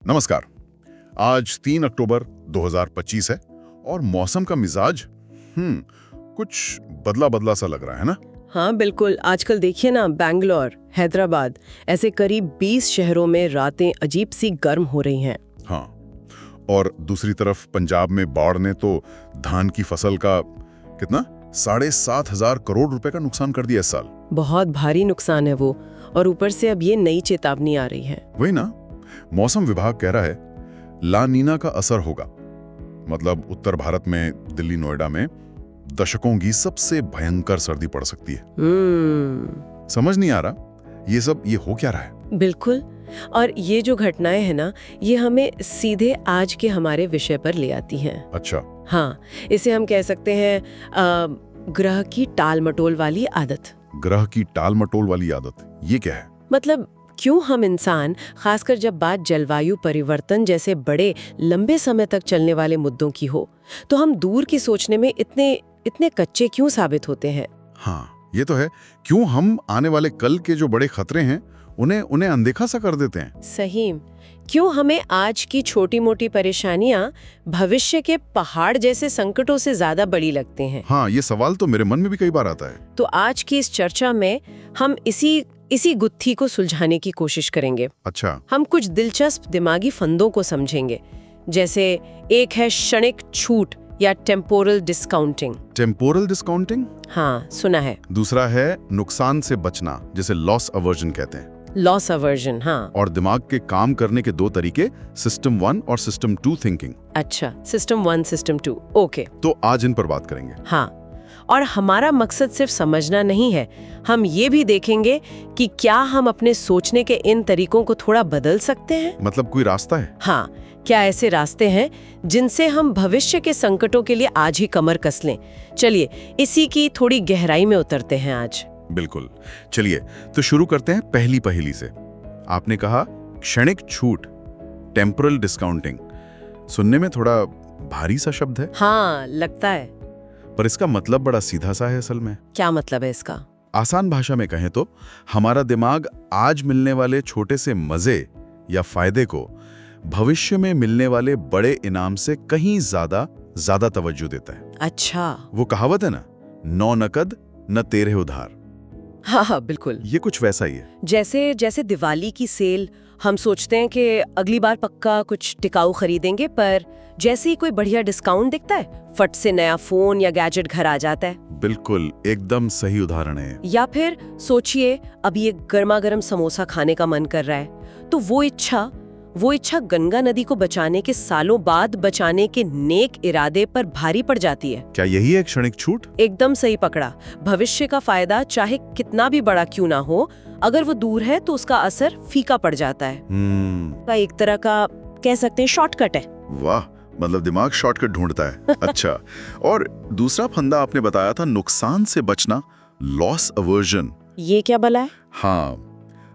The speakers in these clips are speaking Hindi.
नमस्कार। आज 3 अक्टूबर 2025 है और मौसम का मिजाज कुछ बदला बदला सा लग रहा है ना। हाँ बिल्कुल, आजकल देखिए ना, बैंगलोर, हैदराबाद, ऐसे करीब 20 शहरों में रातें अजीब सी गर्म हो रही हैं। हाँ, और दूसरी तरफ पंजाब में बाढ़ ने तो धान की फसल का कितना 7,500 करोड़ रुपए का नुकसान कर दिया इस साल। बहुत भारी नुकसान है वो, और ऊपर से अब ये नई चेतावनी आ रही है। वही ना, मौसम विभाग कह रहा है ला नीना का असर होगा। मतलब उत्तर भारत में दिल्ली नोएडा में दशकों की सबसे भयंकर सर्दी पड़ सकती है। समझ नहीं आ रहा ये हो क्या रहा है। बिल्कुल, और ये जो घटनाएं हैं ना, ये हमें सीधे आज के हमारे विषय पर ले आती हैं। अच्छा। हाँ, इसे हम कह सकते हैं ग्रह की टाल मटोल वाली आदत। ग्रह की टाल मटोल वाली आदत, ये क्या है? मतलब क्यों हम इंसान, खासकर जब बात जलवायु परिवर्तन जैसे बड़े लंबे समय तक चलने वाले मुद्दों की हो, तो हम दूर की सोचने में इतने कच्चे क्यों साबित होते हैं? हाँ, ये तो है। क्यों हम आने वाले कल के जो बड़े खतरे हैं उन्हें अनदेखा सा कर देते हैं। सही। क्यों हमें आज की छोटी मोटी परेशानियां भविष्य के पहाड़ जैसे संकटों से ज्यादा बड़ी लगती हैं? हाँ, ये सवाल तो मेरे मन में भी कई बार आता है। तो आज की इस चर्चा में हम इसी गुत्थी को सुलझाने की कोशिश करेंगे। अच्छा। हम कुछ दिलचस्प दिमागी फंदों को समझेंगे, जैसे एक है क्षणिक छूट या टेम्पोरल डिस्काउंटिंग। Temporal discounting? हाँ, सुना है। दूसरा है नुकसान से बचना, जिसे लॉस अवर्जन कहते हैं। लॉस अवर्जन, हाँ। और दिमाग के काम करने के दो तरीके, सिस्टम 1 और सिस्टम 2 थिंकिंग। अच्छा, सिस्टम 1, सिस्टम 2, ओके। तो आज इन पर बात करेंगे। हाँ, और हमारा मकसद सिर्फ समझना नहीं है, हम ये भी देखेंगे कि क्या हम अपने सोचने के इन तरीकों को थोड़ा बदल सकते हैं। मतलब कोई रास्ता है? हाँ, क्या ऐसे रास्ते हैं जिनसे हम भविष्य के संकटों के लिए आज ही कमर कस लें। चलिए इसी की थोड़ी गहराई में उतरते हैं आज। बिल्कुल, चलिए तो शुरू करते हैं पहली पहेली से। आपने कहा क्षणिक छूट, टेम्पोरल डिस्काउंटिंग। सुनने में थोड़ा भारी सा शब्द है। हाँ, लगता है। पर इसका मतलब बड़ा सीधा सा है असल में। क्या मतलब है इसका? आसान भाषा में कहें तो हमारा दिमाग आज मिलने वाले छोटे से मजे या फायदे को भविष्य में मिलने वाले बड़े इनाम से कहीं ज्यादा तवज्जो देता है। अच्छा। वो कहावत है ना, नौ नकद न तेरे उधार। हाँ, बिल्कुल। ये कुछ वैसा ही है। जैसे दिवाली की सेल, हम सोचते हैं कि अगली बार पक्का कुछ टिकाऊ खरीदेंगे, पर जैसे ही कोई बढ़िया डिस्काउंट दिखता है, फट से नया फोन या गैजेट घर आ जाता है। बिल्कुल, एकदम सही उदाहरण है। या फिर सोचिए, अभी एक गर्मा गर्म समोसा खाने का मन कर रहा है, तो वो इच्छा गंगा नदी को बचाने के सालों बाद बचाने के नेक इरादे पर भारी पड़ जाती है। क्या यही है क्षणिक छूट? एकदम सही पकड़ा। भविष्य का फायदा चाहे कितना भी बड़ा क्यों ना हो, अगर वो दूर है तो उसका असर फीका पड़ जाता है। का एक तरह का कह सकते हैं शॉर्टकट है। वाह, मतलब दिमाग शॉर्टकट ढूंढता है। अच्छा, और दूसरा फंदा आपने बताया था नुकसान से बचना, लॉस अवर्जन। ये क्या भला है? हाँ,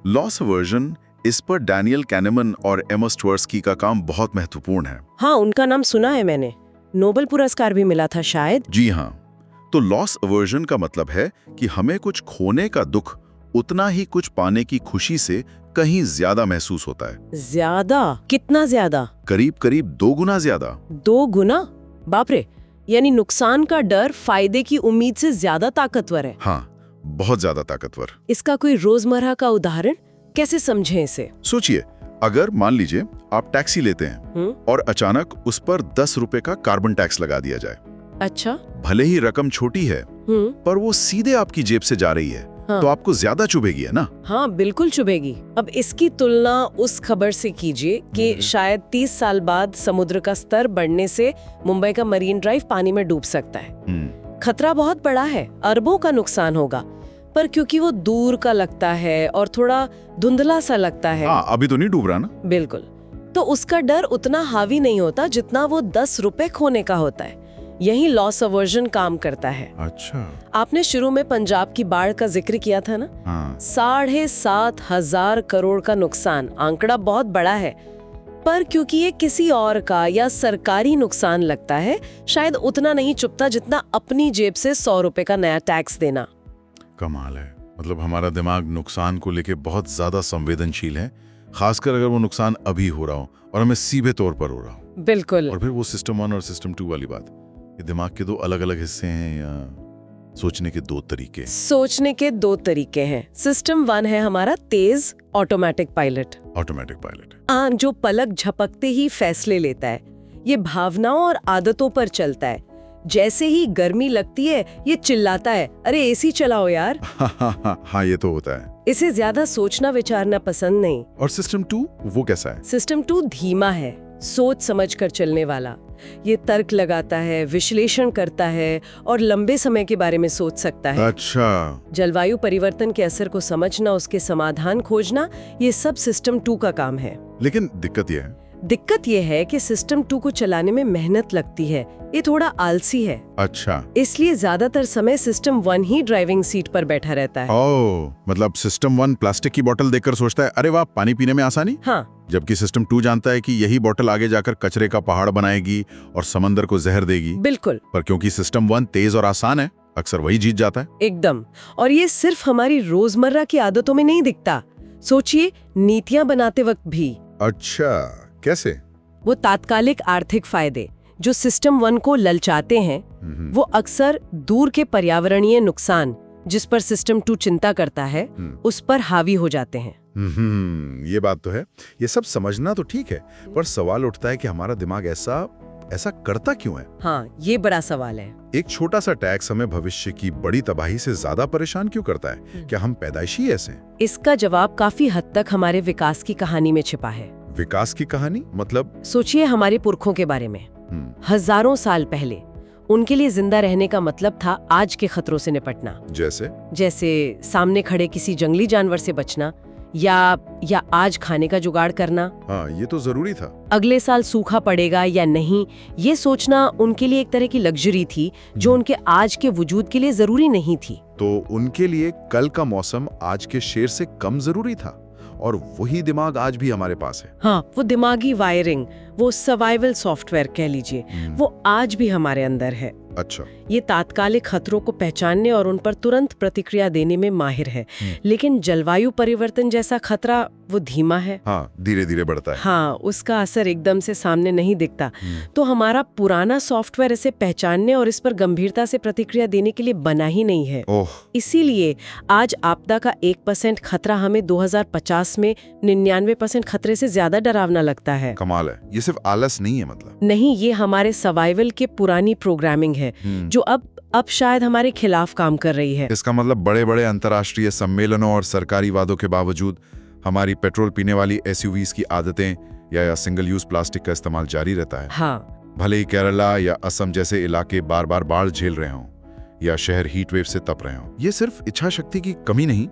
लॉस अवर्जन, इस पर डैनियल कैनेमन और एमा स्ट्वर्स्की का काम बहुत महत्वपूर्ण है। हाँ, उनका नाम सुना है मैंने। नोबेल पुरस्कार भी मिला था शायद। जी हाँ। तो लॉस अवर्जन का मतलब है कि हमें कुछ खोने का दुख उतना ही कुछ पाने की खुशी से कहीं ज्यादा महसूस होता है। ज्यादा? कितना ज्यादा? करीब 2 गुना ज्यादा। 2 गुना? बाप रे! यानी नुकसान का डर फायदे की उम्मीद से ज्यादा ताकतवर है। हाँ, बहुत ज्यादा ताकतवर। इसका कोई रोजमर्रा का उदाहरण? कैसे समझें इसे? सोचिए, अगर मान लीजिए आप टैक्सी लेते हैं और अचानक उस पर 10 रुपए का कार्बन टैक्स लगा दिया जाए। अच्छा। भले ही रकम छोटी है, पर वो सीधे आपकी जेब से जा रही है। हाँ। तो आपको ज्यादा चुभेगी, है ना? हाँ, बिल्कुल चुभेगी। अब इसकी तुलना उस खबर से कीजिए कि शायद 30 साल बाद समुद्र का स्तर बढ़ने से मुंबई का मरीन ड्राइव पानी में डूब सकता है। खतरा बहुत बड़ा है, अरबों का नुकसान होगा, पर क्योंकि वो दूर का लगता है और थोड़ा धुंधला सा लगता है। हाँ, अभी तो नहीं डूब रहा ना। बिल्कुल, तो उसका डर उतना हावी नहीं होता जितना वो 10 रुपए खोने का होता है। यही लॉस अवर्जन काम करता है। अच्छा। आपने शुरू में पंजाब की बाढ़ का जिक्र किया था ना? हाँ। 7,500 करोड़ का नुकसान, आंकड़ा बहुत बड़ा है, पर क्योंकि ये किसी और का या सरकारी नुकसान लगता है, शायद उतना नहीं चुभता जितना अपनी जेब से 100 रुपए का नया टैक्स देना। कमाल है। मतलब हमारा दिमाग नुकसान को लेके बहुत ज्यादा संवेदनशील है, खासकर अगर वो नुकसान अभी हो रहा हो और हमें सीधे तौर पर हो रहा हो। बिल्कुल। और फिर वो सिस्टम 1 और सिस्टम 2 वाली बात, ये दिमाग के दो अलग अलग हिस्से हैं या सोचने के दो तरीके? सोचने के दो तरीके हैं। सिस्टम 1 है हमारा तेज ऑटोमेटिक पायलट। ऑटोमेटिक पायलट, जो पलक झपकते ही फैसले लेता है। ये भावनाओं और आदतों पर चलता है। जैसे ही गर्मी लगती है ये चिल्लाता है, अरे एसी चलाओ यार। हाँ ये तो होता है। इसे ज्यादा सोचना विचारना पसंद नहीं। और सिस्टम 2 वो कैसा है? सिस्टम 2 धीमा है, सोच समझ कर चलने वाला। ये तर्क लगाता है, विश्लेषण करता है और लंबे समय के बारे में सोच सकता है। अच्छा। जलवायु परिवर्तन के असर को समझना, उसके समाधान खोजना, ये सब सिस्टम 2 का काम है। लेकिन दिक्कत ये है कि सिस्टम 2 को चलाने में मेहनत लगती है। ये थोड़ा आलसी है। अच्छा। इसलिए ज्यादातर समय सिस्टम 1 ही ड्राइविंग सीट पर बैठा रहता है। ओह, मतलब सिस्टम 1 प्लास्टिक की बोतल देखकर सोचता है अरे वाह पानी पीने में आसानी। हाँ। जबकि सिस्टम 2 जानता है कि यही बोतल आगे जाकर कचरे का पहाड़ बनाएगी और समंदर को जहर देगी। बिल्कुल। पर क्योंकि सिस्टम 1 तेज और आसान है, अक्सर वही जीत जाता है। एकदम। और ये सिर्फ हमारी रोजमर्रा की आदतों में नहीं दिखता। सोचिए, नीतियां बनाते वक्त भी। अच्छा, कैसे? वो तात्कालिक आर्थिक फायदे जो सिस्टम 1 को ललचाते हैं, वो अक्सर दूर के पर्यावरणीय नुकसान जिस पर सिस्टम 2 चिंता करता है, उस पर हावी हो जाते हैं। ये बात तो है। ये सब समझना तो ठीक है, पर सवाल उठता है कि हमारा दिमाग ऐसा करता क्यों है? हाँ, ये बड़ा सवाल है। एक छोटा सा टैक्स हमें भविष्य की बड़ी तबाही से ज्यादा परेशान क्यों करता है? क्या हम पैदाइशी ऐसे हैं? इसका जवाब काफी हद तक हमारे विकास की कहानी में छिपा है। विकास की कहानी मतलब? सोचिए हमारे पुरखों के बारे में। हजारों साल पहले उनके लिए जिंदा रहने का मतलब था आज के खतरों से निपटना। जैसे सामने खड़े किसी जंगली जानवर से बचना या आज खाने का जुगाड़ करना। हाँ, ये तो जरूरी था। अगले साल सूखा पड़ेगा या नहीं, ये सोचना उनके लिए एक तरह की लग्जरी थी जो उनके आज के वजूद के लिए जरूरी नहीं थी। तो उनके लिए कल का मौसम आज के शेर से कम जरूरी था, और वही दिमाग आज भी हमारे पास है। हाँ, वो दिमागी वायरिंग, वो सर्वाइवल सॉफ्टवेयर कह लीजिए, वो आज भी हमारे अंदर है। अच्छा। ये तात्कालिक खतरों को पहचानने और उन पर तुरंत प्रतिक्रिया देने में माहिर है। लेकिन जलवायु परिवर्तन जैसा खतरा वो धीमा है। हाँ, धीरे धीरे बढ़ता है। हाँ, उसका असर एकदम से सामने नहीं दिखता। तो हमारा पुराना सॉफ्टवेयर इसे पहचानने और इस पर गंभीरता से प्रतिक्रिया देने के लिए बना ही नहीं है। इसीलिए आज आपदा का 1% खतरा हमें 2050 में 99% खतरे से ज्यादा डरावना लगता है। कमाल है। ये सिर्फ आलस नहीं है मतलब? नहीं, ये हमारे सर्वाइवल के पुरानी प्रोग्रामिंग है जो अब शायद हमारे खिलाफ काम कर रही है। इसका मतलब बड़े बड़े अंतर्राष्ट्रीय सम्मेलनों और सरकारी वादों के बावजूद हमारी पेट्रोल पीने वाली एसयूवीज की आदतें या सिंगल यूज प्लास्टिक का इस्तेमाल जारी रहता है। हाँ। भले ही केरला या असम जैसे इलाके बार बार बाढ़ झेल रहे हों या शहर हीट वेव से तप रहे हों, ये सिर्फ इच्छा शक्ति की कमी नहीं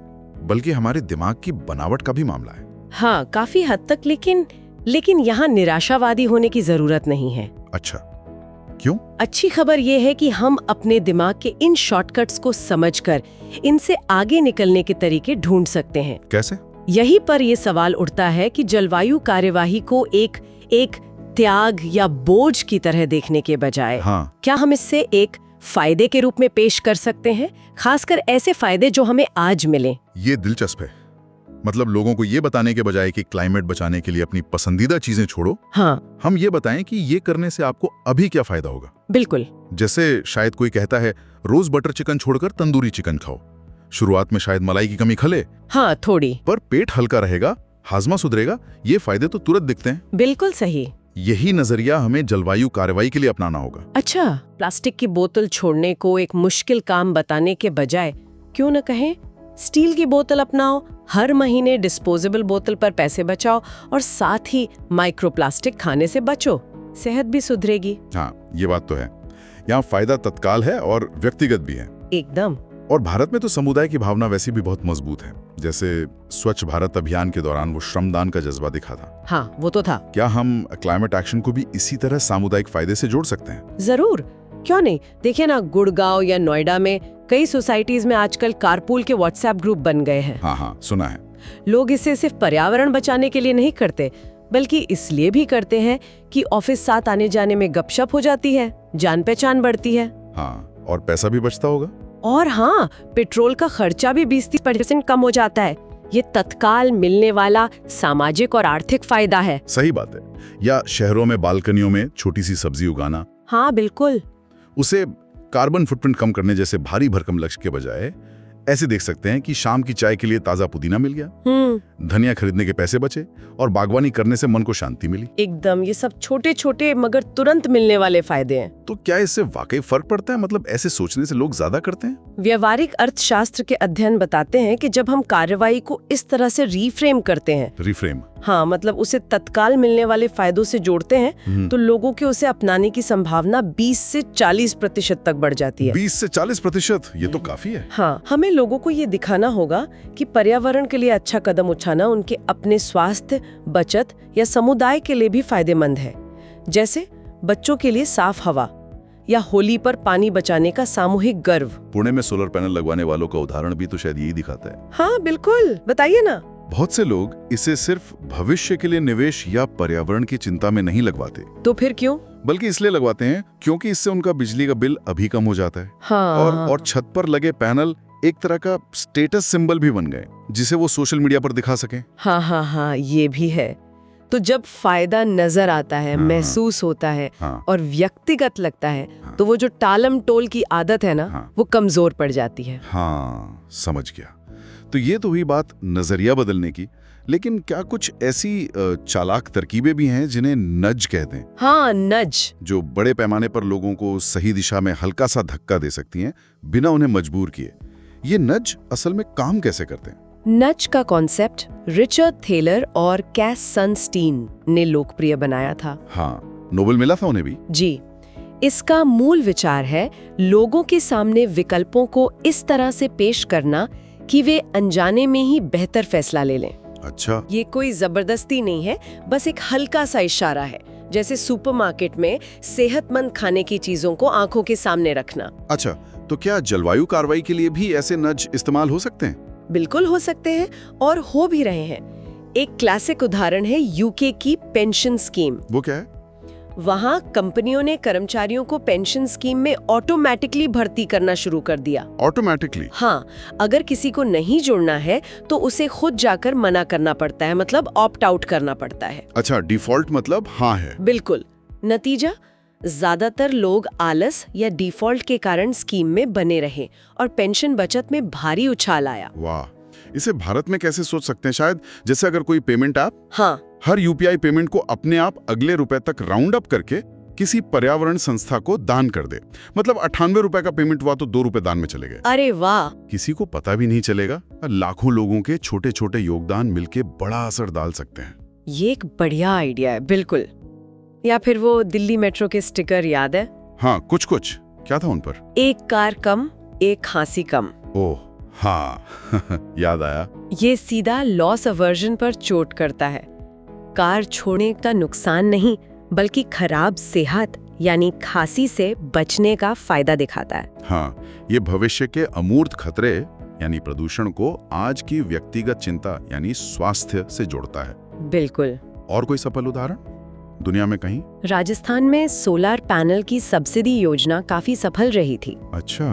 बल्कि हमारे दिमाग की बनावट का भी मामला है। हाँ, काफी हद तक। लेकिन यहाँ निराशावादी होने की जरूरत नहीं है। अच्छा, क्यों? अच्छी खबर ये है कि हम अपने दिमाग के इन शॉर्टकट्स को समझकर इनसे आगे निकलने के तरीके ढूंढ सकते हैं। कैसे? यहीं पर ये सवाल उठता है कि जलवायु कार्यवाही को एक त्याग या बोझ की तरह देखने के बजाय क्या हम इससे एक फायदे के रूप में पेश कर सकते हैं, खासकर ऐसे फायदे जो हमें आज मिले। ये दिलचस्प है। मतलब लोगों को ये बताने के बजाय कि क्लाइमेट बचाने के लिए अपनी पसंदीदा चीजें छोड़ो, हाँ, हम ये बताएं कि ये करने से आपको अभी क्या फायदा होगा। बिल्कुल। जैसे शायद कोई कहता है रोज बटर चिकन छोड़कर तंदूरी चिकन खाओ। शुरुआत में शायद मलाई की कमी खले, हाँ थोड़ी, पर पेट हल्का रहेगा, हाजमा सुधरेगा। ये फायदे तो तुरंत दिखते हैं। बिल्कुल सही। यही नजरिया हमें जलवायु कार्रवाई के लिए अपनाना होगा। अच्छा, प्लास्टिक की बोतल छोड़ने को एक मुश्किल काम बताने के बजाय क्यों न कहें स्टील की बोतल अपनाओ, हर महीने डिस्पोजेबल बोतल पर पैसे बचाओ और साथ ही माइक्रोप्लास्टिक खाने से बचो, सेहत भी सुधरेगी। हाँ, ये बात तो है। यहाँ फायदा तत्काल है और व्यक्तिगत भी है। एकदम। और भारत में तो समुदाय की भावना वैसी भी बहुत मजबूत है। जैसे स्वच्छ भारत अभियान के दौरान वो श्रमदान का जज्बा दिखा था। हाँ, वो तो था। क्या हम क्लाइमेट एक्शन को भी इसी तरह सामुदायिक फायदे से जोड़ सकते हैं? जरूर, क्यों नहीं। देखिए ना, गुड़गांव या नोएडा में कई सोसाइटीज में आजकल कारपूल के व्हाट्सएप ग्रुप बन गए हैं। हाँ, सुना है। लोग इसे सिर्फ पर्यावरण बचाने के लिए नहीं करते, बल्कि इसलिए भी करते हैं कि ऑफिस साथ आने जाने में गपशप हो जाती है, जान पहचान बढ़ती है। हाँ, और पैसा भी बचता होगा। और हाँ, पेट्रोल का खर्चा भी 20-30% कम हो जाता है। ये तत्काल मिलने वाला सामाजिक और आर्थिक फायदा है। सही बात है। या शहरों में बालकनियों में छोटी सी सब्जी उगाना, हाँ बिल्कुल। उसे कार्बन फुटप्रिंट कम करने जैसे भारी भरकम लक्ष्य के बजाय ऐसे देख सकते हैं कि शाम की चाय के लिए ताजा पुदीना मिल गया, धनिया खरीदने के पैसे बचे और बागवानी करने से मन को शांति मिली। एकदम, ये सब छोटे छोटे मगर तुरंत मिलने वाले फायदे हैं। तो क्या इससे वाकई फर्क पड़ता है? मतलब ऐसे सोचने से लोग ज्यादा करते हैं? व्यवहारिक अर्थशास्त्र के अध्ययन बताते हैं कि जब हम कार्रवाई को इस तरह से रीफ्रेम करते हैं, रिफ्रेम, हाँ मतलब उसे तत्काल मिलने वाले फायदों से जोड़ते हैं, तो लोगों के उसे अपनाने की संभावना 20 से 40% तक बढ़ जाती है। 20 से 40%? ये तो काफी है। हाँ, हमें लोगों को ये दिखाना होगा कि पर्यावरण के लिए अच्छा कदम उठाना उनके अपने स्वास्थ्य, बचत या समुदाय के लिए भी फायदेमंद है। जैसे बच्चों के लिए साफ हवा या होली पर पानी बचाने का सामूहिक गर्व। पुणे में सोलर पैनल लगवाने वालों का उदाहरण भी तो शायद यही दिखाता है। हाँ बिल्कुल, बताइए ना। बहुत से लोग इसे सिर्फ भविष्य के लिए निवेश या पर्यावरण की चिंता में नहीं लगवाते। तो फिर क्यों? बल्कि इसलिए लगवाते हैं क्योंकि इससे उनका बिजली का बिल अभी कम हो जाता है। हाँ। और छत पर लगे पैनल एक तरह का स्टेटस सिंबल भी बन गए, जिसे वो सोशल मीडिया पर दिखा सकें। हाँ, ये भी है। तो जब फायदा नजर आता है, महसूस होता है और व्यक्तिगत लगता है, तो वो जो टालम टोल की आदत है ना, वो कमजोर पड़ जाती है। हाँ, समझ गया। तो ये तो हुई बात नजरिया बदलने की, लेकिन क्या कुछ ऐसी चालाक तरकीबें भी हैं जिन्हें नज कहते हैं? हाँ, नज, जो बड़े पैमाने पर लोगों को सही दिशा में हल्का सा धक्का दे सकती हैं बिना उन्हें मजबूर किए। ये नज असल में काम कैसे करते हैं? नज का कॉन्सेप्ट रिचर्ड थेलर और कैस सनस्टीन ने लोकप्रिय बनाया था। हाँ, नोबेल मिला था उन्हें भी। जी, इसका मूल विचार है लोगों के सामने विकल्पों को इस तरह से पेश करना कि वे अनजाने में ही बेहतर फैसला ले लें। अच्छा, ये कोई जबरदस्ती नहीं है, बस एक हल्का सा इशारा है, जैसे सुपरमार्केट में सेहतमंद खाने की चीजों को आंखों के सामने रखना। अच्छा, तो क्या जलवायु कार्रवाई के लिए भी ऐसे नज इस्तेमाल हो सकते हैं? बिल्कुल हो सकते हैं और हो भी रहे हैं। एक क्लासिक उदाहरण है यूके की पेंशन स्कीम। वो क्या है? वहाँ कंपनियों ने कर्मचारियों को पेंशन स्कीम में ऑटोमेटिकली भर्ती करना शुरू कर दिया। ऑटोमेटिकली? हाँ, अगर किसी को नहीं जुड़ना है तो उसे खुद जाकर मना करना पड़ता है, मतलब ऑप्ट आउट करना पड़ता है। अच्छा, डिफॉल्ट मतलब हाँ है। बिल्कुल। नतीजा, ज्यादातर लोग आलस या डिफॉल्ट के कारण स्कीम में बने रहे और पेंशन बचत में भारी उछाल आया। वाह, इसे भारत में कैसे सोच सकते हैं? शायद जैसे अगर कोई पेमेंट ऐप हर यूपीआई पेमेंट को अपने आप अगले रुपए तक राउंड अप करके किसी पर्यावरण संस्था को दान कर दे। मतलब 98 रुपए का पेमेंट हुआ तो 2 रुपए दान में चले गए। अरे वाह, किसी को पता भी नहीं चलेगा। लाखों लोगों के छोटे छोटे योगदान मिलके बड़ा असर डाल सकते हैं। ये एक बढ़िया आइडिया है, बिल्कुल। या फिर वो दिल्ली मेट्रो के स्टिकर याद है? हाँ, कुछ क्या था उन पर? एक कार कम, एक खांसी कम। ओह हाँ याद आया। ये सीधा लॉस अवर्जन पर चोट करता है। कार छोड़ने का नुकसान नहीं, बल्कि खराब सेहत यानी खांसी से बचने का फायदा दिखाता है। हाँ, ये भविष्य के अमूर्त खतरे यानी प्रदूषण को आज की व्यक्तिगत चिंता यानी स्वास्थ्य से जोड़ता है। बिल्कुल। और कोई सफल उदाहरण दुनिया में कहीं? राजस्थान में सोलर पैनल की सब्सिडी योजना काफी सफल रही थी। अच्छा,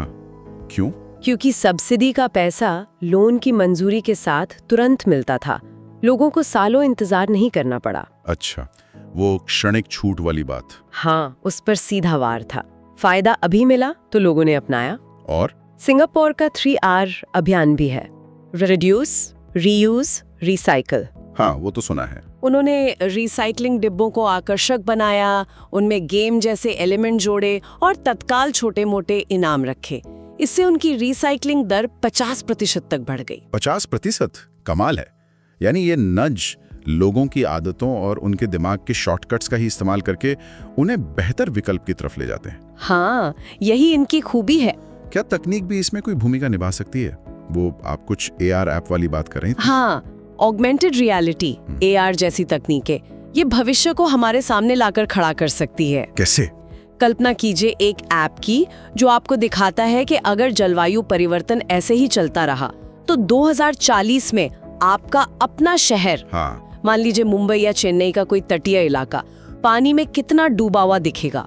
क्यों? क्योंकि सब्सिडी का पैसा लोन की मंजूरी के साथ तुरंत मिलता था। लोगों को सालों इंतजार नहीं करना पड़ा। अच्छा, वो क्षणिक छूट वाली बात। हाँ, उस पर सीधा वार था। फायदा अभी मिला तो लोगों ने अपनाया। और सिंगापुर का 3R अभियान भी है, रिड्यूस, रीयूज, रिसाइकल। हाँ, वो तो सुना है। उन्होंने रिसाइकलिंग डिब्बों को आकर्षक बनाया, उनमें गेम जैसे एलिमेंट जोड़े और तत्काल छोटे मोटे इनाम रखे। इससे उनकी रिसाइकलिंग दर 50% तक बढ़ गई। 50%? कमाल है। यानी ये नज लोगों की आदतों और उनके दिमाग के शॉर्टकट्स का ही इस्तेमाल करके उन्हें बेहतर विकल्प की तरफ ले जाते हैं। हाँ, यही इनकी खूबी है। क्या तकनीक भी इसमें कोई भूमिका निभा सकती है? वो आप कुछ AR ऐप वाली बात कर रहे हैं? हाँ, ऑगमेंटेड रियलिटी, AR जैसी तकनीकें ये भविष्य को हमारे सामने लाकर खड़ा कर सकती है। कैसे? कल्पना कीजिए एक ऐप की जो आपको दिखाता है कि अगर जलवायु परिवर्तन ऐसे ही चलता रहा तो 2040 में आपका अपना शहर, मान लीजिए मुंबई या चेन्नई का कोई तटीय इलाका, पानी में कितना डूबा हुआ दिखेगा,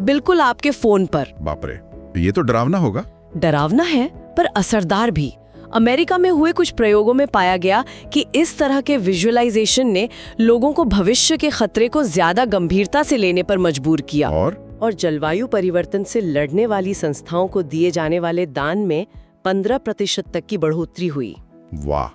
बिल्कुल आपके फोन पर। बाप रे, ये तो डरावना होगा। डरावना है पर असरदार भी। अमेरिका में हुए कुछ प्रयोगों में पाया गया कि इस तरह के विजुअलाइजेशन ने लोगों को भविष्य के खतरे को ज्यादा गंभीरता से लेने पर मजबूर किया। और जलवायु परिवर्तन से लड़ने वाली संस्थाओं को दिए जाने वाले दान में 15% तक की बढ़ोतरी हुई। वाह,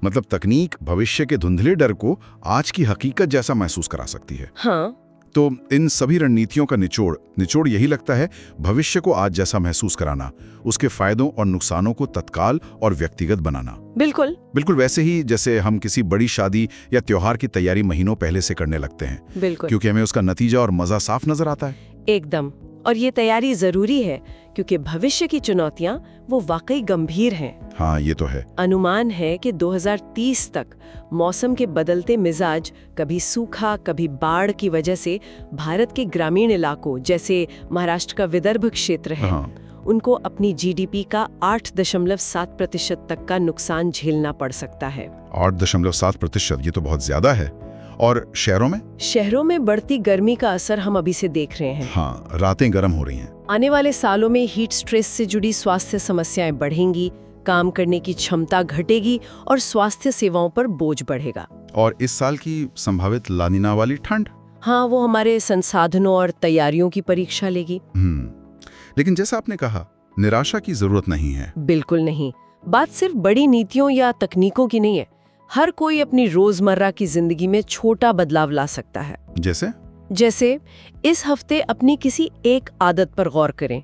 मतलब तकनीक भविष्य के धुंधले डर को आज की हकीकत जैसा महसूस करा सकती है। हाँ, तो इन सभी रणनीतियों का निचोड़ यही लगता है, भविष्य को आज जैसा महसूस कराना, उसके फायदों और नुकसानों को तत्काल और व्यक्तिगत बनाना। बिल्कुल वैसे ही जैसे हम किसी बड़ी शादी या त्योहार की तैयारी महीनों पहले से करने लगते हैं, बिल्कुल, क्योंकि हमें उसका नतीजा और मजा साफ नजर आता है। एकदम। और ये तैयारी जरूरी है क्योंकि भविष्य की चुनौतियां वो वाकई गंभीर हैं। हाँ, ये तो है। अनुमान है कि 2030 तक मौसम के बदलते मिजाज, कभी सूखा कभी बाढ़ की वजह से भारत के ग्रामीण इलाकों जैसे महाराष्ट्र का विदर्भ क्षेत्र है, उनको अपनी जीडीपी का 8.7% तक का नुकसान झेलना पड़ सकता है। 8.7%, ये तो बहुत ज्यादा है। और शहरों में बढ़ती गर्मी का असर हम अभी से देख रहे हैं। हाँ, रातें गर्म हो रही हैं। आने वाले सालों में हीट स्ट्रेस से जुड़ी स्वास्थ्य समस्याएं बढ़ेंगी, काम करने की क्षमता घटेगी और स्वास्थ्य सेवाओं पर बोझ बढ़ेगा। और इस साल की संभावित लानिना वाली ठंड, हाँ, वो हमारे संसाधनों और तैयारियों की परीक्षा लेगी। लेकिन जैसा आपने कहा, निराशा की जरूरत नहीं है। बिल्कुल नहीं। बात सिर्फ बड़ी नीतियों या तकनीकों की नहीं है। हर कोई अपनी रोजमर्रा की जिंदगी में छोटा बदलाव ला सकता है। जैसे इस हफ्ते अपनी किसी एक आदत पर गौर करें।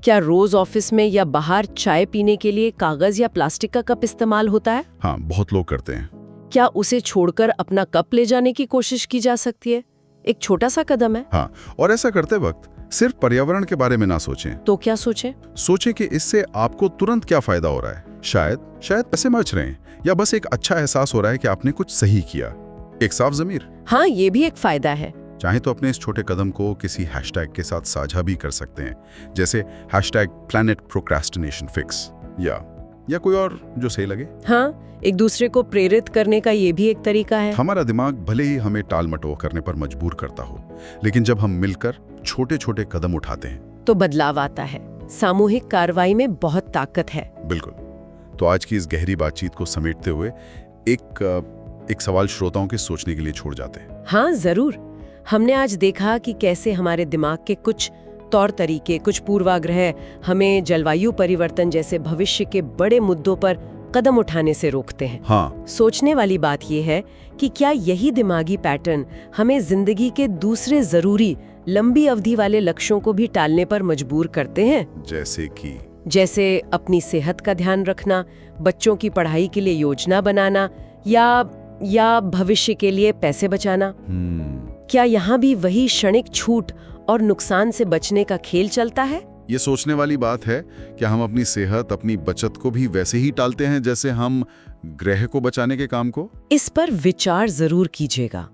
क्या रोज ऑफिस में या बाहर चाय पीने के लिए कागज या प्लास्टिक का कप इस्तेमाल होता है? हाँ, बहुत लोग करते हैं। क्या उसे छोड़कर अपना कप ले जाने की कोशिश की जा सकती है? एक छोटा सा कदम है। हाँ, और ऐसा करते वक्त सिर्फ पर्यावरण के बारे में ना सोचें। तो क्या सोचें? सोचें कि इससे आपको तुरंत क्या फायदा हो रहा है। शायद पैसे बच रहे हैं, या बस एक अच्छा एहसास हो रहा है कि आपने कुछ सही किया। एक साफ ज़मीर। हाँ, ये भी एक फायदा है। चाहे तो अपने इस छोटे कदम को किसी हैशटैग के साथ साझा भी कर सकते हैं, जैसे #PlanetProcrastinationFix या कोई और जो सही लगे। हाँ, एक दूसरे को प्रेरित करने का ये भी एक तरीका है। हमारा दिमाग भले ही हमें टाल मटोल करने पर मजबूर करता हो, लेकिन जब हम मिलकर छोटे छोटे कदम उठाते हैं तो बदलाव आता है। सामूहिक कार्रवाई में बहुत ताकत है। बिल्कुल। तो आज की इस गहरी बातचीत को समेटते हुए एक सवाल श्रोताओं के सोचने के लिए छोड़ जाते हैं। हाँ, जरूर। हमने आज देखा कि कैसे हमारे दिमाग के कुछ तौर तरीके, कुछ पूर्वाग्रह हमें जलवायु परिवर्तन जैसे भविष्य के बड़े मुद्दों पर कदम उठाने से रोकते हैं। हाँ। सोचने वाली बात यह है कि क्या यही दिमागी पैटर्न हमें जिंदगी के दूसरे जरूरी लंबी अवधि वाले लक्ष्यों को भी टालने पर मजबूर करते हैं? जैसे अपनी सेहत का ध्यान रखना, बच्चों की पढ़ाई के लिए योजना बनाना या भविष्य के लिए पैसे बचाना। क्या यहाँ भी वही क्षणिक छूट और नुकसान से बचने का खेल चलता है? ये सोचने वाली बात है। क्या हम अपनी सेहत, अपनी बचत को भी वैसे ही टालते हैं जैसे हम ग्रह को बचाने के काम को? इस पर विचार जरूर कीजिएगा।